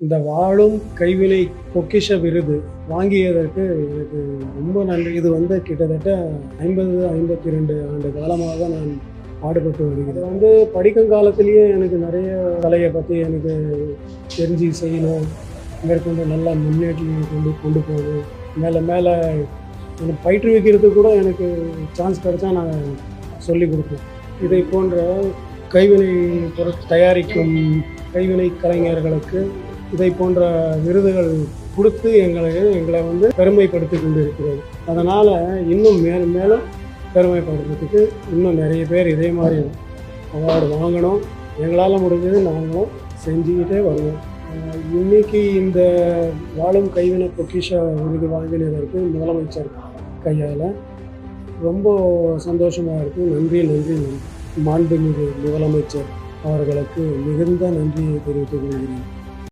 இந்த வாழும் கைவினை பொக்கிஷ விருது வாங்கியதற்கு எனக்கு ரொம்ப நன்றி. இது கிட்டத்தட்ட 52 ஆண்டு காலமாக நான் பாடுபட்டு வருகிறேன். இது படிக்கும் காலத்திலேயே எனக்கு நிறைய கலையை பற்றி எனக்கு தெரிஞ்சு செய்யணும், மேற்கொண்டு நல்லா முன்னேற்றி கொண்டு போகணும், மேலே மேலே எனக்கு பயிற்றுவிக்கிறதுக்கு கூட எனக்கு சான்ஸ் கிடைச்சா நான் சொல்லிக் கொடுப்பேன். இதை போன்ற கைவினை தயாரிக்கும் கைவினை கலைஞர்களுக்கு இதை போன்ற விருதுகள் கொடுத்து எங்களை பெருமைப்படுத்தி கொண்டு இருக்கிறது. அதனால் இன்னும் மேலும் மேலும் பெருமைப்படுறதுக்கு இன்னும் நிறைய பேர் இதே மாதிரி அவார்டு வாங்கணும். எங்களால் முடிஞ்சது நாங்களும் செஞ்சுக்கிட்டே வருவோம். இன்னைக்கு இந்த வாழும் கைவினை பொக்கிஷ விருது வாங்கினதற்கு முதலமைச்சர் கையால் ரொம்ப சந்தோஷமாக இருக்குது. நன்றி மாண்புமிகு முதலமைச்சர் அவர்களுக்கு மிகுந்த நன்றியை தெரிவித்துக் கொள்கிறேன்.